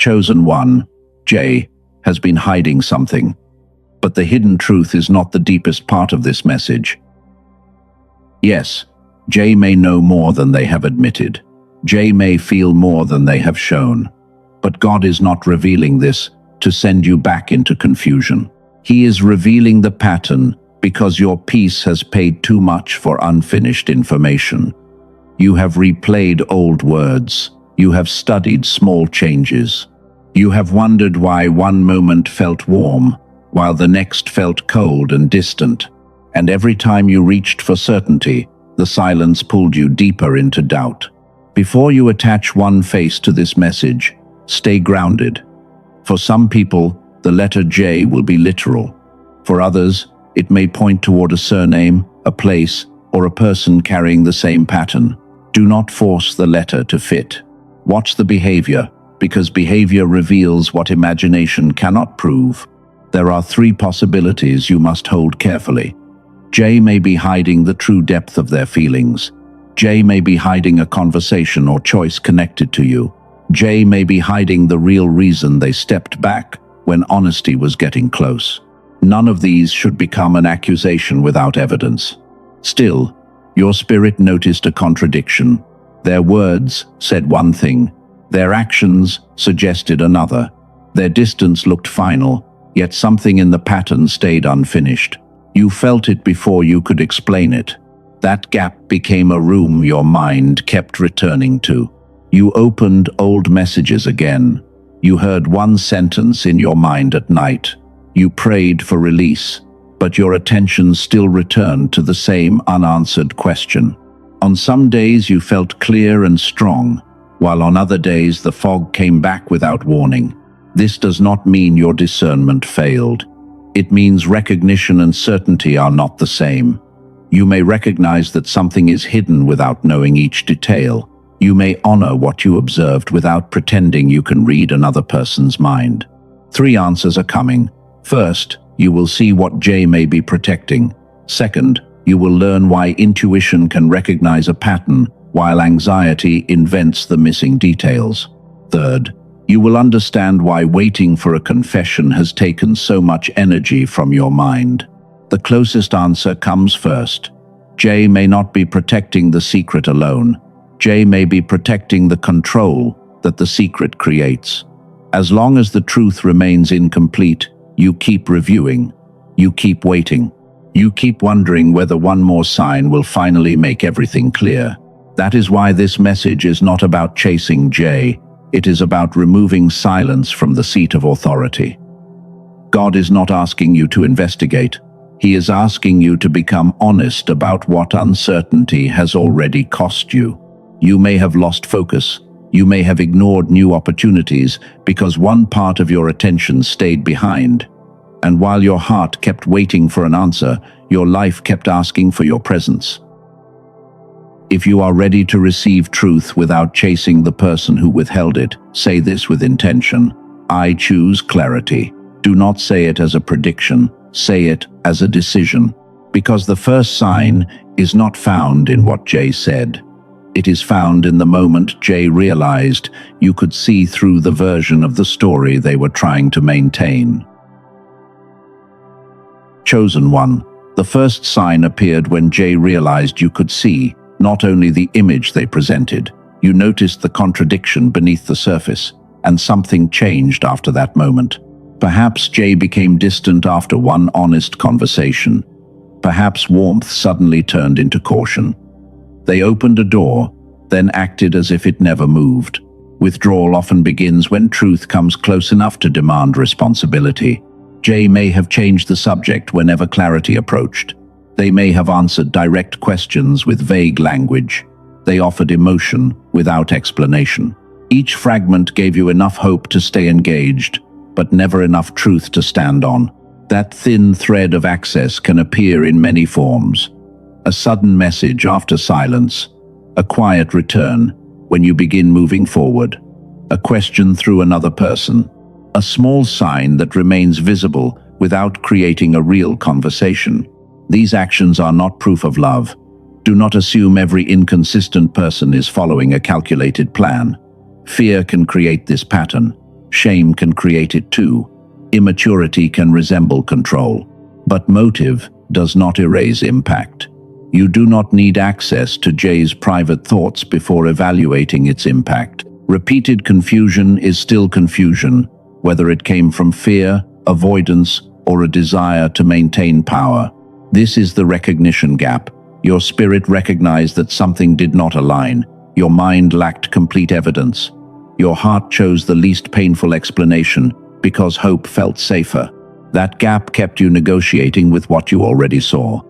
chosen one, Jay, has been hiding something. But the hidden truth is not the deepest part of this message. Yes, Jay may know more than they have admitted. Jay may feel more than they have shown. But God is not revealing this to send you back into confusion. He is revealing the pattern because your peace has paid too much for unfinished information. You have replayed old words. You have studied small changes. You have wondered why one moment felt warm, while the next felt cold and distant. And every time you reached for certainty, the silence pulled you deeper into doubt. Before you attach one face to this message, stay grounded. For some people, the letter J will be literal. For others, it may point toward a surname, a place, or a person carrying the same pattern. Do not force the letter to fit. Watch the behavior, because behavior reveals what imagination cannot prove. There are 3 possibilities you must hold carefully. J may be hiding the true depth of their feelings. J may be hiding a conversation or choice connected to you. J may be hiding the real reason they stepped back when honesty was getting close. None of these should become an accusation without evidence. Still, your spirit noticed a contradiction. Their words said one thing. Their actions suggested another. Their distance looked final, yet something in the pattern stayed unfinished. You felt it before you could explain it. That gap became a room your mind kept returning to. You opened old messages again. You heard one sentence in your mind at night. You prayed for release, but your attention still returned to the same unanswered question. On some days you felt clear and strong, while on other days the fog came back without warning. This does not mean your discernment failed. It means recognition and certainty are not the same. You may recognize that something is hidden without knowing each detail. You may honor what you observed without pretending you can read another person's mind. 3 answers are coming. First, you will see what J may be protecting. Second, you will learn why intuition can recognize a pattern, while anxiety invents the missing details. Third, you will understand why waiting for a confession has taken so much energy from your mind. The closest answer comes first. J may not be protecting the secret alone. J may be protecting the control that the secret creates. As long as the truth remains incomplete, you keep reviewing. You keep waiting. You keep wondering whether one more sign will finally make everything clear. That is why this message is not about chasing J. It is about removing silence from the seat of authority. God is not asking you to investigate. He is asking you to become honest about what uncertainty has already cost you. You may have lost focus. You may have ignored new opportunities because one part of your attention stayed behind. And while your heart kept waiting for an answer, your life kept asking for your presence. If you are ready to receive truth without chasing the person who withheld it, say this with intention. I choose clarity. Do not say it as a prediction. Say it as a decision. Because the first sign is not found in what Jay said. It is found in the moment Jay realized you could see through the version of the story they were trying to maintain. Chosen one. The first sign appeared when Jay realized you could see not only the image they presented, you noticed the contradiction beneath the surface, and something changed after that moment. Perhaps Jay became distant after one honest conversation. Perhaps warmth suddenly turned into caution. They opened a door, then acted as if it never moved. Withdrawal often begins when truth comes close enough to demand responsibility. Jay may have changed the subject whenever clarity approached. They may have answered direct questions with vague language. They offered emotion without explanation. Each fragment gave you enough hope to stay engaged, but never enough truth to stand on. That thin thread of access can appear in many forms. A sudden message after silence, a quiet return when you begin moving forward, a question through another person, a small sign that remains visible without creating a real conversation. These actions are not proof of love. Do not assume every inconsistent person is following a calculated plan. Fear can create this pattern. Shame can create it too. Immaturity can resemble control. But motive does not erase impact. You do not need access to Jay's private thoughts before evaluating its impact. Repeated confusion is still confusion, whether it came from fear, avoidance, or a desire to maintain power. This is the recognition gap. Your spirit recognized that something did not align. Your mind lacked complete evidence. Your heart chose the least painful explanation because hope felt safer. That gap kept you negotiating with what you already saw.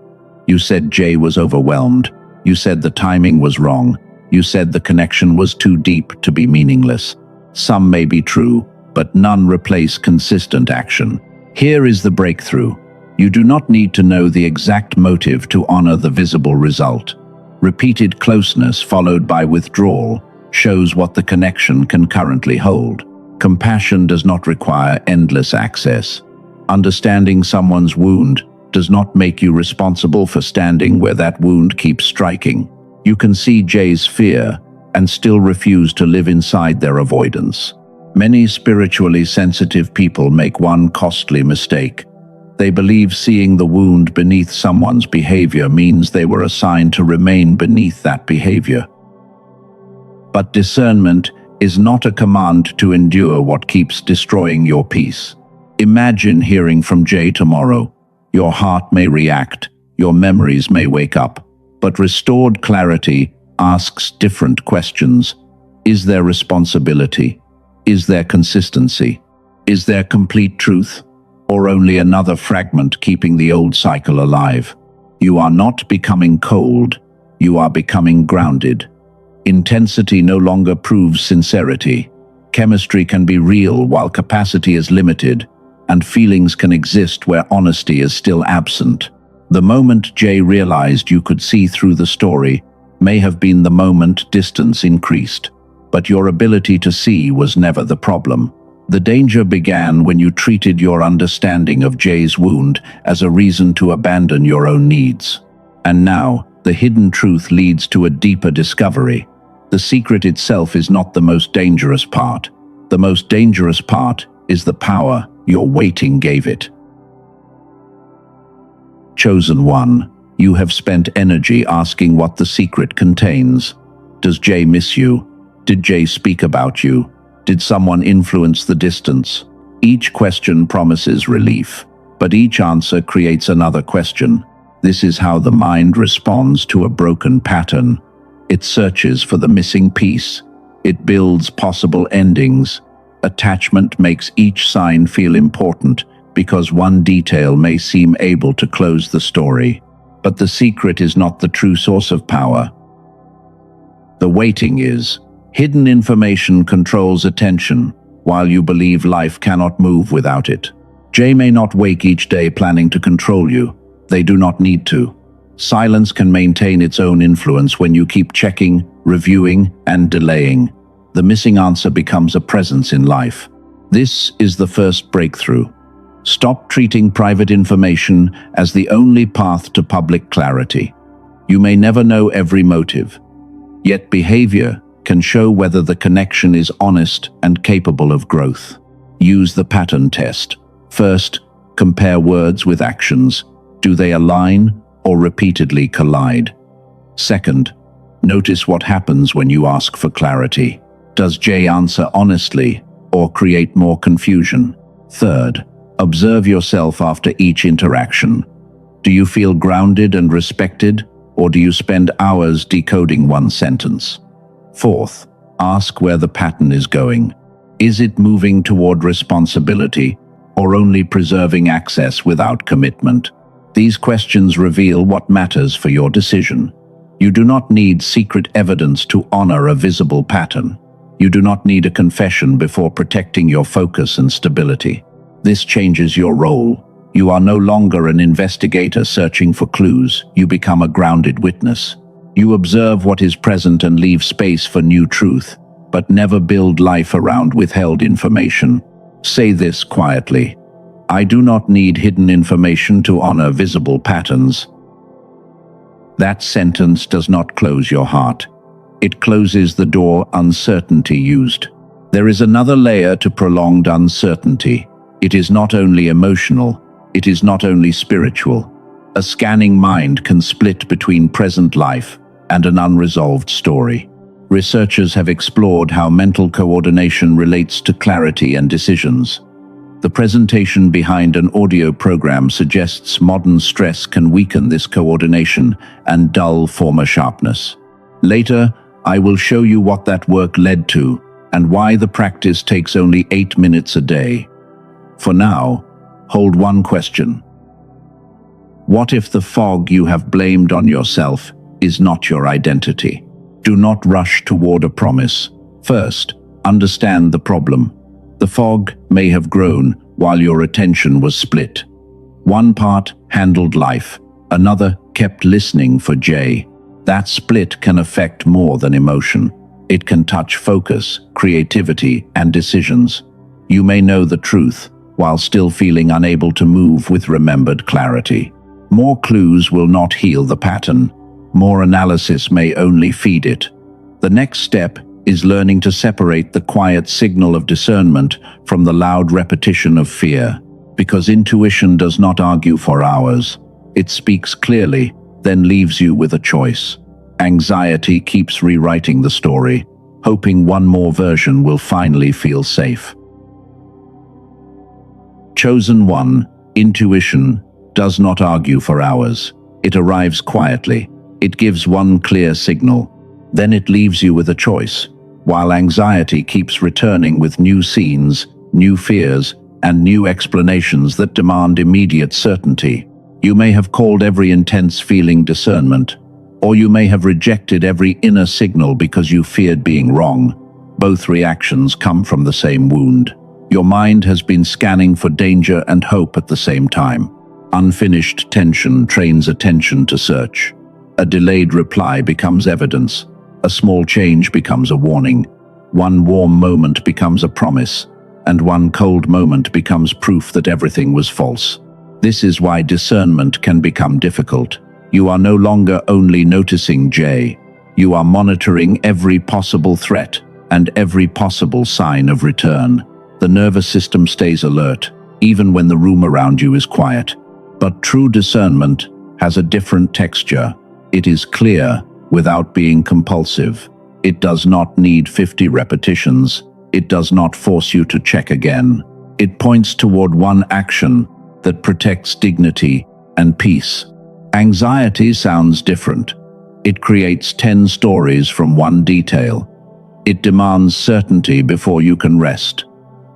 You said Jay was overwhelmed. You said the timing was wrong. You said the connection was too deep to be meaningless. Some may be true, but none replace consistent action. Here is the breakthrough. You do not need to know the exact motive to honor the visible result. Repeated closeness followed by withdrawal shows what the connection can currently hold. Compassion does not require endless access. Understanding someone's wound does not make you responsible for standing where that wound keeps striking. You can see Jay's fear and still refuse to live inside their avoidance. Many spiritually sensitive people make one costly mistake. They believe seeing the wound beneath someone's behavior means they were assigned to remain beneath that behavior. But discernment is not a command to endure what keeps destroying your peace. Imagine hearing from Jay tomorrow. Your heart may react, your memories may wake up, but restored clarity asks different questions. Is there responsibility? Is there consistency? Is there complete truth? Or only another fragment keeping the old cycle alive? You are not becoming cold, you are becoming grounded. Intensity no longer proves sincerity. Chemistry can be real while capacity is limited, and feelings can exist where honesty is still absent. The moment Jay realized you could see through the story may have been the moment distance increased, but your ability to see was never the problem. The danger began when you treated your understanding of Jay's wound as a reason to abandon your own needs. And now, the hidden truth leads to a deeper discovery. The secret itself is not the most dangerous part. The most dangerous part is the power your waiting gave it. Chosen one, you have spent energy asking what the secret contains. Does Jay miss you? Did Jay speak about you? Did someone influence the distance? Each question promises relief, but each answer creates another question. This is how the mind responds to a broken pattern. It searches for the missing piece. It builds possible endings. Attachment makes each sign feel important because one detail may seem able to close the story. But the secret is not the true source of power. The waiting is. Hidden information controls attention, while you believe life cannot move without it. Jay may not wake each day planning to control you. They do not need to. Silence can maintain its own influence when you keep checking, reviewing, and delaying. The missing answer becomes a presence in life. This is the first breakthrough. Stop treating private information as the only path to public clarity. You may never know every motive, yet behavior can show whether the connection is honest and capable of growth. Use the pattern test. First, compare words with actions. Do they align or repeatedly collide? Second, notice what happens when you ask for clarity. Does Jay answer honestly or create more confusion? Third, observe yourself after each interaction. Do you feel grounded and respected, or do you spend hours decoding one sentence? Fourth, ask where the pattern is going. Is it moving toward responsibility or only preserving access without commitment? These questions reveal what matters for your decision. You do not need secret evidence to honor a visible pattern. You do not need a confession before protecting your focus and stability. This changes your role. You are no longer an investigator searching for clues. You become a grounded witness. You observe what is present and leave space for new truth, but never build life around withheld information. Say this quietly. I do not need hidden information to honor visible patterns. That sentence does not close your heart. It closes the door uncertainty used. There is another layer to prolonged uncertainty. It is not only emotional, it is not only spiritual. A scanning mind can split between present life and an unresolved story. Researchers have explored how mental coordination relates to clarity and decisions. The presentation behind an audio program suggests modern stress can weaken this coordination and dull former sharpness. Later, I will show you what that work led to and why the practice takes only 8 minutes a day. For now, hold one question. What if the fog you have blamed on yourself is not your identity? Do not rush toward a promise. First, understand the problem. The fog may have grown while your attention was split. One part handled life, another kept listening for Jay. That split can affect more than emotion. It can touch focus, creativity, and decisions. You may know the truth while still feeling unable to move with remembered clarity. More clues will not heal the pattern. More analysis may only feed it. The next step is learning to separate the quiet signal of discernment from the loud repetition of fear. Because intuition does not argue for hours. It speaks clearly, then leaves you with a choice. Anxiety keeps rewriting the story, hoping one more version will finally feel safe. Chosen one, intuition, does not argue for hours. It arrives quietly. It gives one clear signal. Then it leaves you with a choice, while anxiety keeps returning with new scenes, new fears, and new explanations that demand immediate certainty. You may have called every intense feeling discernment, or you may have rejected every inner signal because you feared being wrong. Both reactions come from the same wound. Your mind has been scanning for danger and hope at the same time. Unfinished tension trains attention to search. A delayed reply becomes evidence. A small change becomes a warning. One warm moment becomes a promise, and one cold moment becomes proof that everything was false. This is why discernment can become difficult. You are no longer only noticing Jay. You are monitoring every possible threat and every possible sign of return. The nervous system stays alert, even when the room around you is quiet. But true discernment has a different texture. It is clear without being compulsive. It does not need 50 repetitions. It does not force you to check again. It points toward one action that protects dignity and peace. Anxiety sounds different. It creates 10 stories from one detail. It demands certainty before you can rest.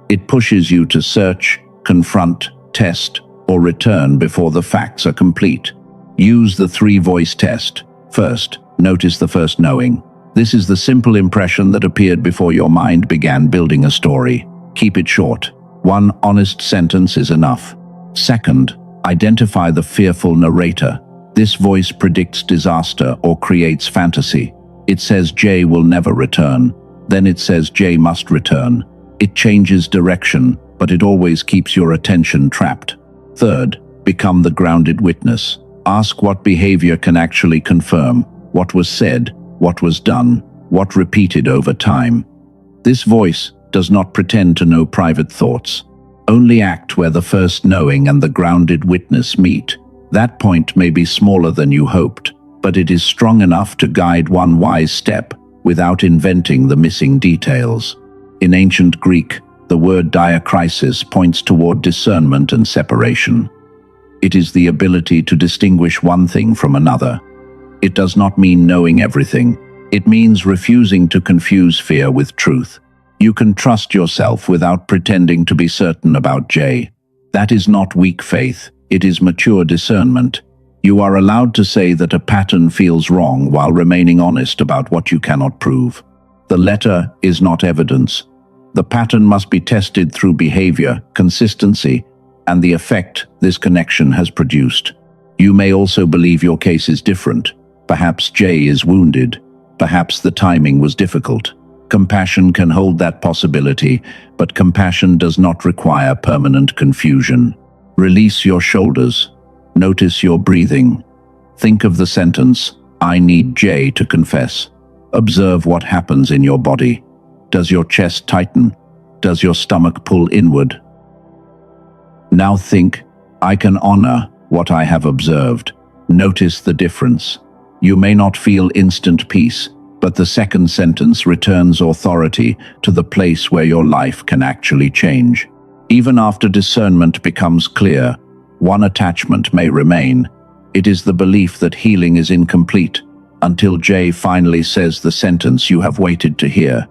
It pushes you to search, confront, test, or return before the facts are complete. Use the 3-voice test. First, notice the first knowing. This is the simple impression that appeared before your mind began building a story. Keep it short. One honest sentence is enough. Second, identify the fearful narrator. This voice predicts disaster or creates fantasy. It says Jay will never return. Then it says Jay must return. It changes direction, but it always keeps your attention trapped. Third, become the grounded witness. Ask what behavior can actually confirm, what was said, what was done, what repeated over time. This voice does not pretend to know private thoughts. Only act where the first knowing and the grounded witness meet. That point may be smaller than you hoped, but it is strong enough to guide one wise step without inventing the missing details. In ancient Greek, the word diakrisis points toward discernment and separation. It is the ability to distinguish one thing from another. It does not mean knowing everything. It means refusing to confuse fear with truth. You can trust yourself without pretending to be certain about Jay. That is not weak faith. It is mature discernment. You are allowed to say that a pattern feels wrong while remaining honest about what you cannot prove. The letter is not evidence. The pattern must be tested through behavior, consistency, and the effect this connection has produced. You may also believe your case is different. Perhaps Jay is wounded. Perhaps the timing was difficult. Compassion can hold that possibility, but compassion does not require permanent confusion. Release your shoulders. Notice your breathing. Think of the sentence, "I need Jay to confess." Observe what happens in your body. Does your chest tighten? Does your stomach pull inward? Now think, I can honor what I have observed. Notice the difference. You may not feel instant peace, but the second sentence returns authority to the place where your life can actually change. Even after discernment becomes clear, one attachment may remain. It is the belief that healing is incomplete, until Jay finally says the sentence you have waited to hear.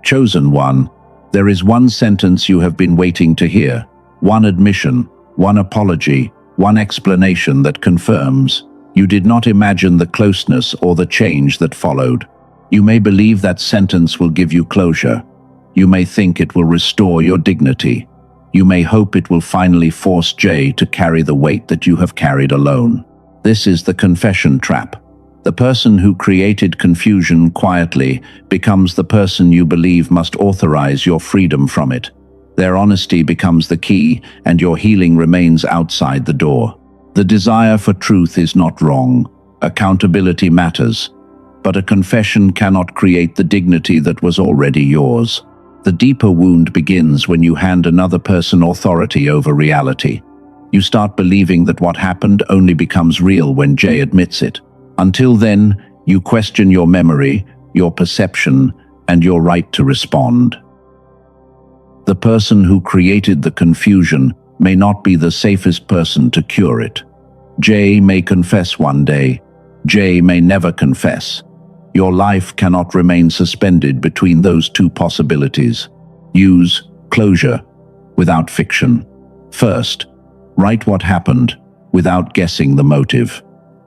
Chosen one, there is one sentence you have been waiting to hear, one admission, one apology, one explanation that confirms you did not imagine the closeness or the change that followed. You may believe that sentence will give you closure. You may think it will restore your dignity. You may hope it will finally force Jay to carry the weight that you have carried alone. This is the confession trap. The person who created confusion quietly becomes the person you believe must authorize your freedom from it. Their honesty becomes the key, and your healing remains outside the door. The desire for truth is not wrong. Accountability matters. But a confession cannot create the dignity that was already yours. The deeper wound begins when you hand another person authority over reality. You start believing that what happened only becomes real when Jay admits it. Until then, you question your memory, your perception, and your right to respond. The person who created the confusion may not be the safest person to cure it. Jay may confess one day. Jay may never confess. Your life cannot remain suspended between those two possibilities. Use closure without fiction. First, write what happened without guessing the motive.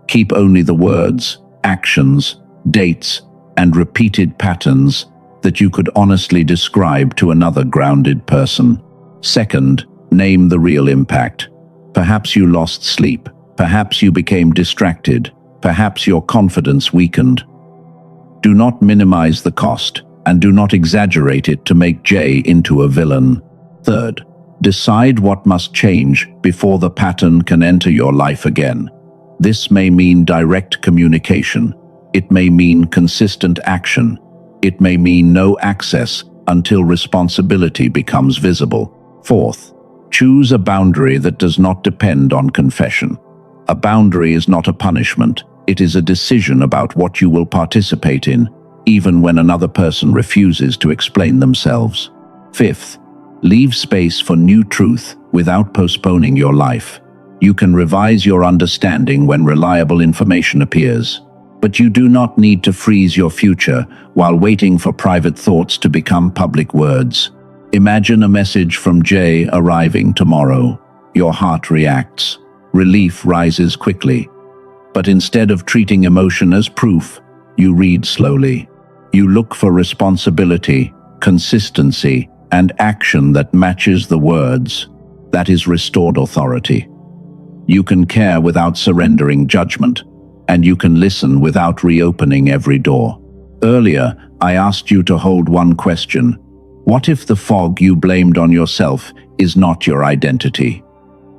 Keep only the words, actions, dates, and repeated patterns that you could honestly describe to another grounded person. Second, name the real impact. Perhaps you lost sleep. Perhaps you became distracted. Perhaps your confidence weakened. Do not minimize the cost, and do not exaggerate it to make Jay into a villain. Third, decide what must change before the pattern can enter your life again. This may mean direct communication. It may mean consistent action. It may mean no access until responsibility becomes visible. Fourth, choose a boundary that does not depend on confession. A boundary is not a punishment. It is a decision about what you will participate in, even when another person refuses to explain themselves. Fifth, leave space for new truth without postponing your life. You can revise your understanding when reliable information appears. But you do not need to freeze your future while waiting for private thoughts to become public words. Imagine a message from Jay arriving tomorrow. Your heart reacts. Relief rises quickly. But instead of treating emotion as proof, you read slowly. You look for responsibility, consistency, and action that matches the words. That is restored authority. You can care without surrendering judgment, and you can listen without reopening every door. Earlier, I asked you to hold one question. What if the fog you blamed on yourself is not your identity?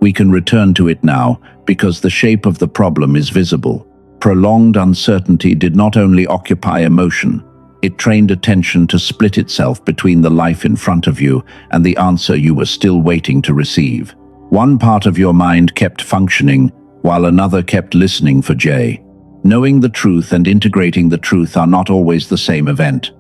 We can return to it now, because the shape of the problem is visible. Prolonged uncertainty did not only occupy emotion, it trained attention to split itself between the life in front of you and the answer you were still waiting to receive. One part of your mind kept functioning, while another kept listening for Jay. Knowing the truth and integrating the truth are not always the same event.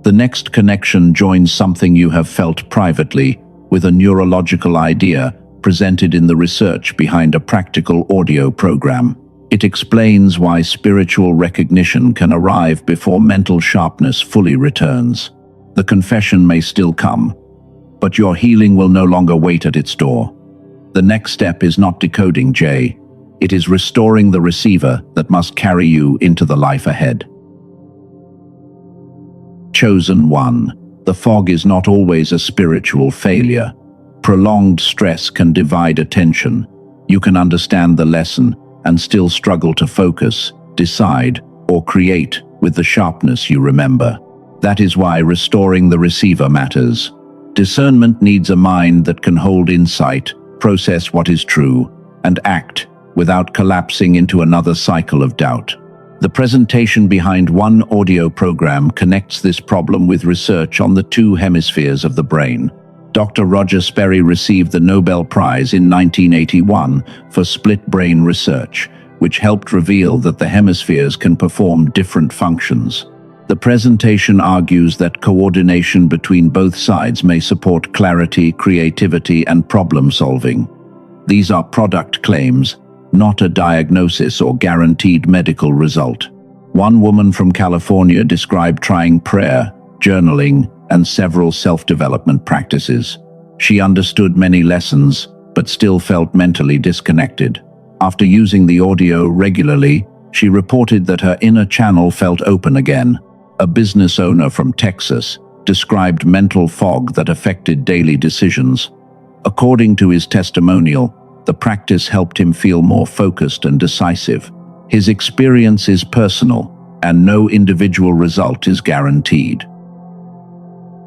The next connection joins something you have felt privately with a neurological idea presented in the research behind a practical audio program. It explains why spiritual recognition can arrive before mental sharpness fully returns. The confession may still come, but your healing will no longer wait at its door. The next step is not decoding Jay. It is restoring the receiver that must carry you into the life ahead. Chosen one. The fog is not always a spiritual failure. Prolonged stress can divide attention. You can understand the lesson and still struggle to focus, decide, or create with the sharpness you remember. That is why restoring the receiver matters. Discernment needs a mind that can hold insight, process what is true, and act without collapsing into another cycle of doubt. The presentation behind one audio program connects this problem with research on the two hemispheres of the brain. Dr. Roger Sperry received the Nobel Prize in 1981 for split brain research, which helped reveal that the hemispheres can perform different functions. The presentation argues that coordination between both sides may support clarity, creativity, and problem-solving. These are product claims, not a diagnosis or guaranteed medical result. One woman from California described trying prayer, journaling, and several self-development practices. She understood many lessons, but still felt mentally disconnected. After using the audio regularly, she reported that her inner channel felt open again. A business owner from Texas described mental fog that affected daily decisions. According to his testimonial, the practice helped him feel more focused and decisive. His experience is personal, and no individual result is guaranteed.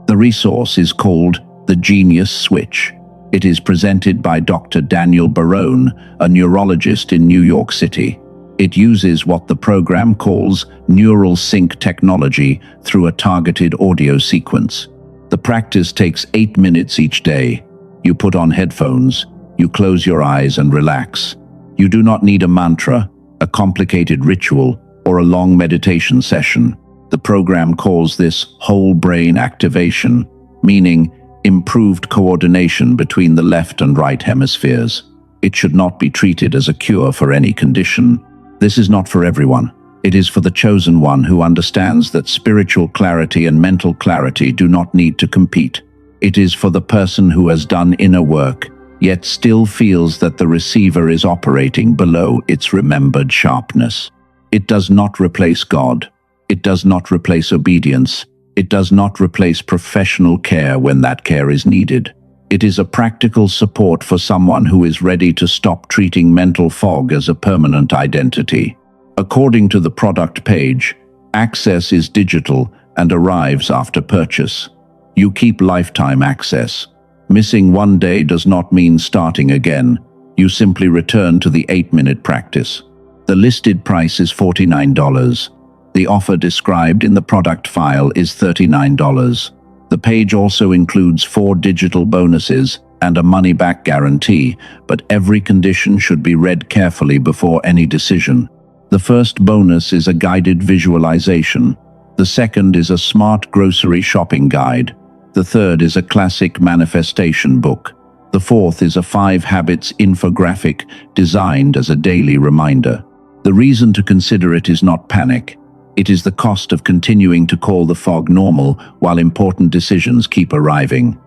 The resource is called The Genius Switch. It is presented by Doctor Daniel Barone, a neurologist in New York City. It uses what the program calls neural sync technology through a targeted audio sequence. The practice takes 8 minutes each day. You put on headphones, you close your eyes and relax. You do not need a mantra, a complicated ritual, or a long meditation session. The program calls this whole brain activation, meaning improved coordination between the left and right hemispheres. It should not be treated as a cure for any condition. This is not for everyone. It is for the chosen one who understands that spiritual clarity and mental clarity do not need to compete. It is for the person who has done inner work, yet still feels that the receiver is operating below its remembered sharpness. It does not replace God. It does not replace obedience. It does not replace professional care when that care is needed. It is a practical support for someone who is ready to stop treating mental fog as a permanent identity. According to the product page, access is digital and arrives after purchase. You keep lifetime access. Missing one day does not mean starting again. You simply return to the 8-minute practice. The listed price is $49. The offer described in the product file is $39. The page also includes 4 digital bonuses and a money-back guarantee, but every condition should be read carefully before any decision. The first bonus is a guided visualization. The second is a smart grocery shopping guide. The third is a classic manifestation book. The fourth is a 5 habits infographic designed as a daily reminder. The reason to consider it is not panic. It is the cost of continuing to call the fog normal while important decisions keep arriving.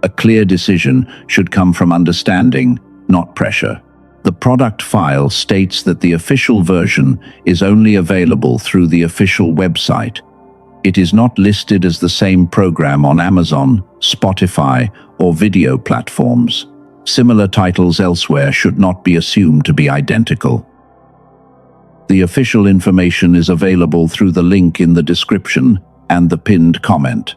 A clear decision should come from understanding, not pressure. The product file states that the official version is only available through the official website. It is not listed as the same program on Amazon, Spotify, or video platforms. Similar titles elsewhere should not be assumed to be identical. The official information is available through the link in the description and the pinned comment.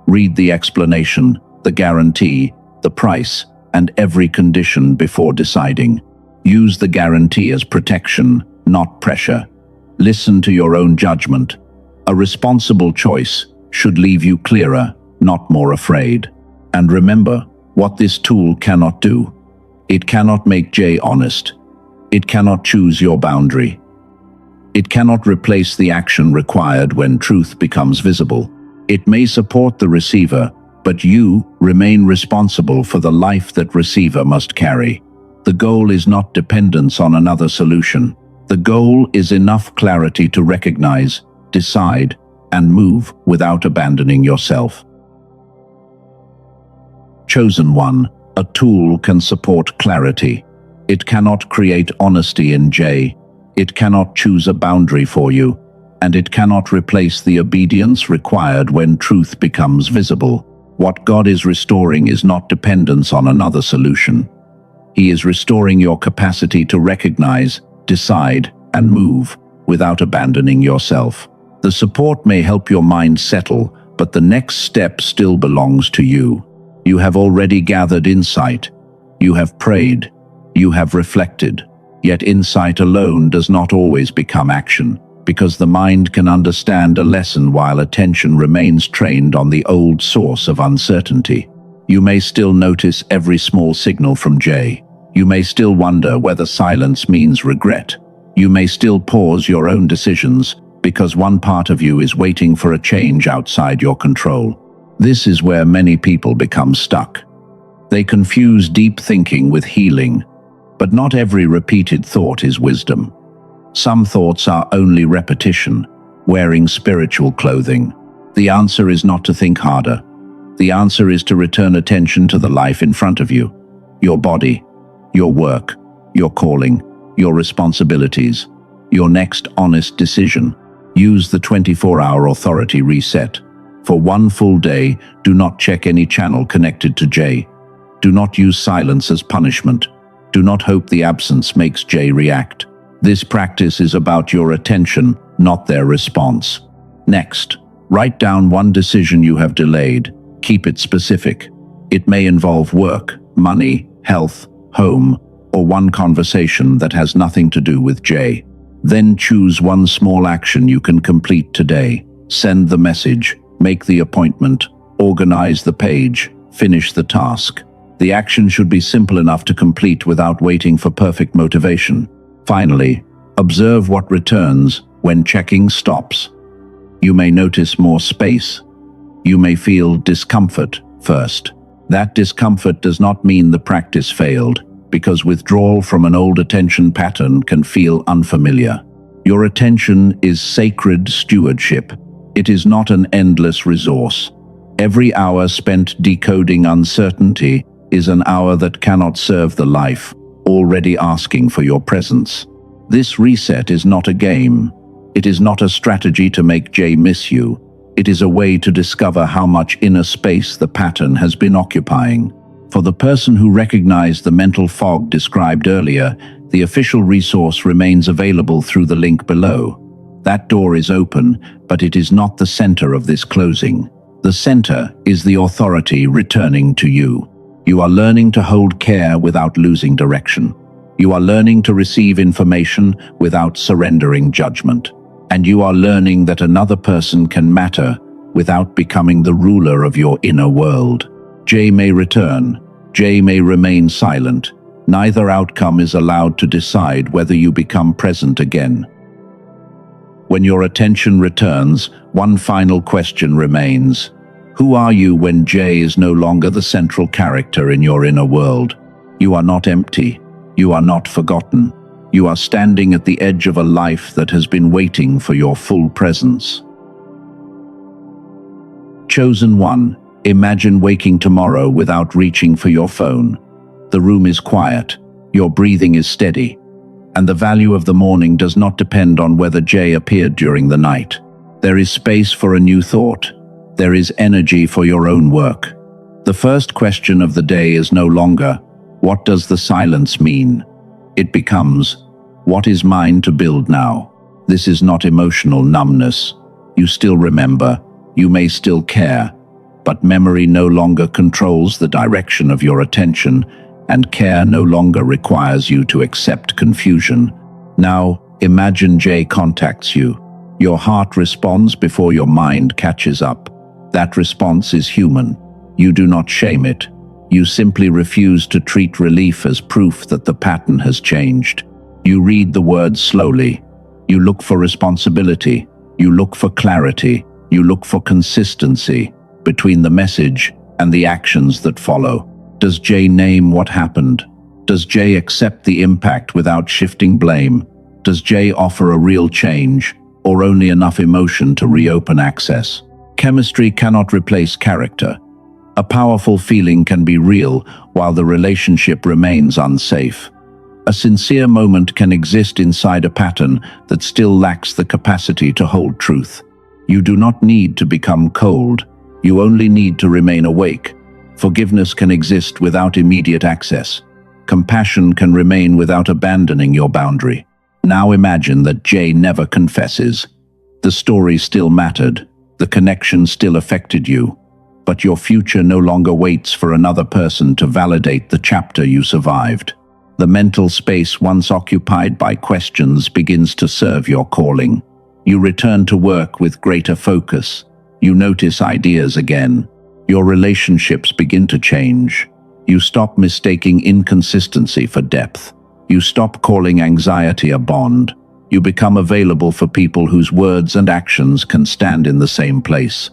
Read the explanation, the guarantee, the price, and every condition before deciding. Use the guarantee as protection, not pressure. Listen to your own judgment. A responsible choice should leave you clearer, not more afraid. And remember what this tool cannot do. It cannot make Jay honest. It cannot choose your boundary. It cannot replace the action required when truth becomes visible. It may support the receiver, but you remain responsible for the life that receiver must carry. The goal is not dependence on another solution. The goal is enough clarity to recognize, decide, and move without abandoning yourself. Chosen one, a tool can support clarity. It cannot create honesty in Jay. It cannot choose a boundary for you, and it cannot replace the obedience required when truth becomes visible. What God is restoring is not dependence on another solution. He is restoring your capacity to recognize, decide, and move without abandoning yourself. The support may help your mind settle, but the next step still belongs to you. You have already gathered insight. You have prayed. You have reflected. Yet insight alone does not always become action. because the mind can understand a lesson while attention remains trained on the old source of uncertainty. You may still notice every small signal from J. You may still wonder whether silence means regret. You may still pause your own decisions because one part of you is waiting for a change outside your control. This is where many people become stuck. They confuse deep thinking with healing, but not every repeated thought is wisdom. Some thoughts are only repetition, wearing spiritual clothing. The answer is not to think harder. The answer is to return attention to the life in front of you, your body, your work, your calling, your responsibilities, your next honest decision. Use the 24-hour authority reset. For one full day, do not check any channel connected to J. Do not use silence as punishment. Do not hope the absence makes J react. This practice is about your attention, not their response. Next, write down one decision you have delayed. Keep it specific. It may involve work, money, health, home, or one conversation that has nothing to do with J. Then choose one small action you can complete today. Send the message, make the appointment, organize the page, finish the task. The action should be simple enough to complete without waiting for perfect motivation. Finally, observe what returns when checking stops. You may notice more space. You may feel discomfort first. That discomfort does not mean the practice failed, because withdrawal from an old attention pattern can feel unfamiliar. Your attention is sacred stewardship. It is not an endless resource. Every hour spent decoding uncertainty is an hour that cannot serve the life already asking for your presence. This reset is not a game. It is not a strategy to make J miss you. It is a way to discover how much inner space the pattern has been occupying. For the person who recognized the mental fog described earlier, the official resource remains available through the link below. That door is open, but it is not the center of this closing. The center is the authority returning to you. You are learning to hold care without losing direction. You are learning to receive information without surrendering judgment. And you are learning that another person can matter without becoming the ruler of your inner world. J may return. J may remain silent. Neither outcome is allowed to decide whether you become present again. When your attention returns, one final question remains. Who are you when J is no longer the central character in your inner world? You are not empty. You are not forgotten. You are standing at the edge of a life that has been waiting for your full presence. Chosen one. Imagine waking tomorrow without reaching for your phone. The room is quiet. Your breathing is steady. And the value of the morning does not depend on whether J appeared during the night. There is space for a new thought. There is energy for your own work. The first question of the day is no longer, what does the silence mean? It becomes, what is mine to build now? This is not emotional numbness. You still remember, you may still care, but memory no longer controls the direction of your attention, and care no longer requires you to accept confusion. Now, imagine J contacts you. Your heart responds before your mind catches up. That response is human. You do not shame it. You simply refuse to treat relief as proof that the pattern has changed. You read the words slowly. You look for responsibility. You look for clarity. You look for consistency between the message and the actions that follow. Does J name what happened? Does J accept the impact without shifting blame? Does J offer a real change, or only enough emotion to reopen access? Chemistry cannot replace character. A powerful feeling can be real while the relationship remains unsafe. A sincere moment can exist inside a pattern that still lacks the capacity to hold truth. You do not need to become cold. You only need to remain awake. Forgiveness can exist without immediate access. Compassion can remain without abandoning your boundary. Now imagine that J never confesses. The story still mattered. The connection still affected you. But your future no longer waits for another person to validate the chapter you survived. The mental space once occupied by questions begins to serve your calling. You return to work with greater focus. You notice ideas again. Your relationships begin to change. You stop mistaking inconsistency for depth. You stop calling anxiety a bond. You become available for people whose words and actions can stand in the same place.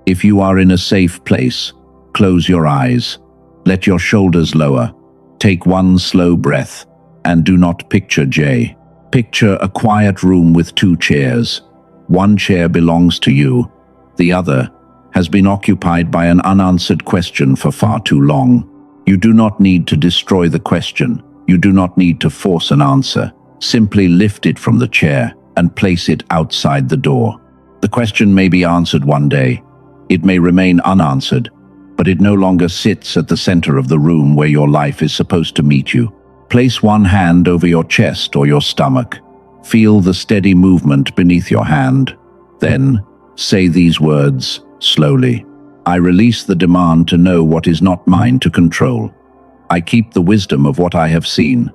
If you are in a safe place, close your eyes. Let your shoulders lower. Take one slow breath, and do not picture Jay. Picture a quiet room with two chairs. One chair belongs to you. The other has been occupied by an unanswered question for far too long. You do not need to destroy the question. You do not need to force an answer. Simply lift it from the chair and place it outside the door. The question may be answered one day. It may remain unanswered, but it no longer sits at the center of the room where your life is supposed to meet you. Place one hand over your chest or your stomach. Feel the steady movement beneath your hand. Then, say these words slowly. I release the demand to know what is not mine to control. I keep the wisdom of what I have seen.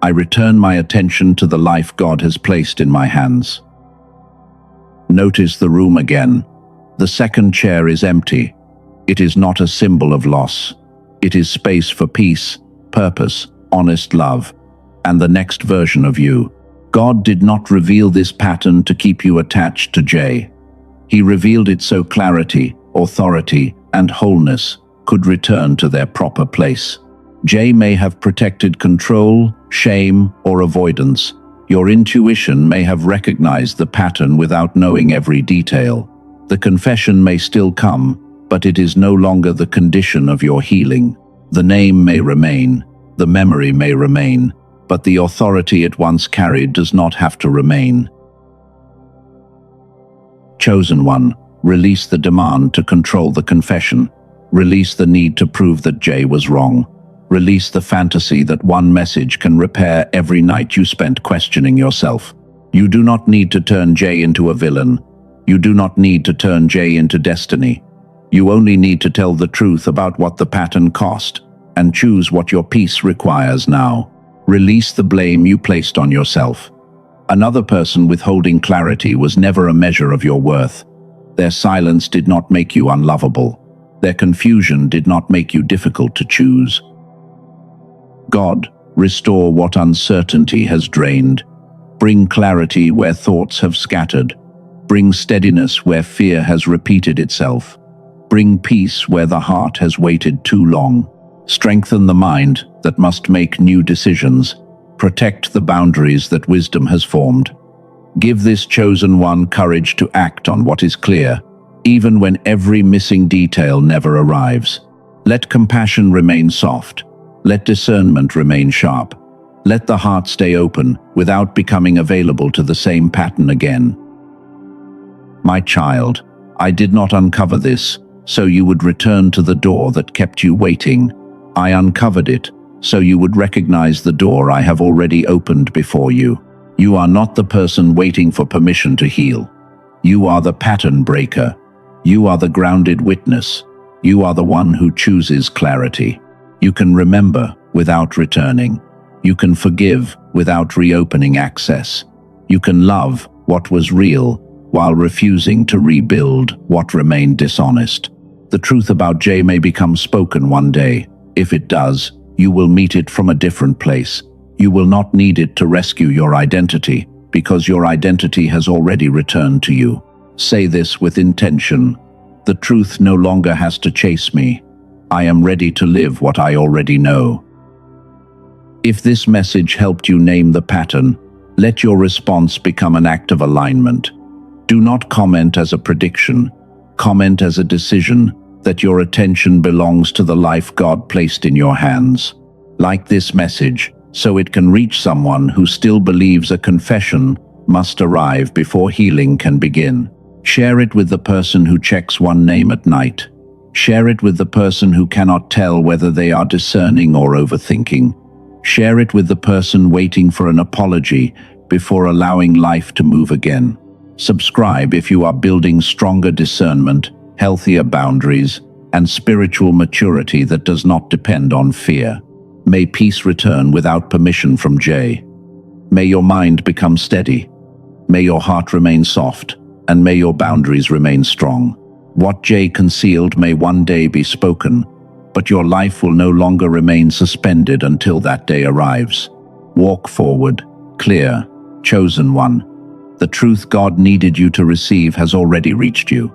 I return my attention to the life God has placed in my hands. Notice the room again. The second chair is empty. It is not a symbol of loss. It is space for peace, purpose, honest love, and the next version of you. God did not reveal this pattern to keep you attached to Jay. He revealed it so clarity, authority, and wholeness could return to their proper place. Jay may have protected control, shame, or avoidance. Your intuition may have recognized the pattern without knowing every detail. The confession may still come, but it is no longer the condition of your healing. The name may remain, the memory may remain, but the authority it once carried does not have to remain. Chosen one, release the demand to control the confession. Release the need to prove that Jay was wrong. Release the fantasy that one message can repair every night you spent questioning yourself. You do not need to turn Jay into a villain. You do not need to turn Jay into destiny. You only need to tell the truth about what the pattern cost, and choose what your peace requires now. Release the blame you placed on yourself. Another person withholding clarity was never a measure of your worth. Their silence did not make you unlovable. Their confusion did not make you difficult to choose. God, restore what uncertainty has drained. Bring clarity where thoughts have scattered. Bring steadiness where fear has repeated itself. Bring peace where the heart has waited too long. Strengthen the mind that must make new decisions. Protect the boundaries that wisdom has formed. Give this chosen one courage to act on what is clear, even when every missing detail never arrives. Let compassion remain soft. Let discernment remain sharp. Let the heart stay open without becoming available to the same pattern again. My child, I did not uncover this, so you would return to the door that kept you waiting. I uncovered it, so you would recognize the door I have already opened before you. You are not the person waiting for permission to heal. You are the pattern breaker. You are the grounded witness. You are the one who chooses clarity. You can remember without returning. You can forgive without reopening access. You can love what was real while refusing to rebuild what remained dishonest. The truth about Jay may become spoken one day. If it does, you will meet it from a different place. You will not need it to rescue your identity, because your identity has already returned to you. Say this with intention. The truth no longer has to chase me. I am ready to live what I already know. If this message helped you name the pattern, let your response become an act of alignment. Do not comment as a prediction. Comment as a decision that your attention belongs to the life God placed in your hands. Like this message, so it can reach someone who still believes a confession must arrive before healing can begin. Share it with the person who checks one name at night. Share it with the person who cannot tell whether they are discerning or overthinking. Share it with the person waiting for an apology before allowing life to move again. Subscribe if you are building stronger discernment, healthier boundaries, and spiritual maturity that does not depend on fear. May peace return without permission from Jay. May your mind become steady. May your heart remain soft, and may your boundaries remain strong. What Jay concealed may one day be spoken, but your life will no longer remain suspended until that day arrives. Walk forward, clear, chosen one. The truth God needed you to receive has already reached you.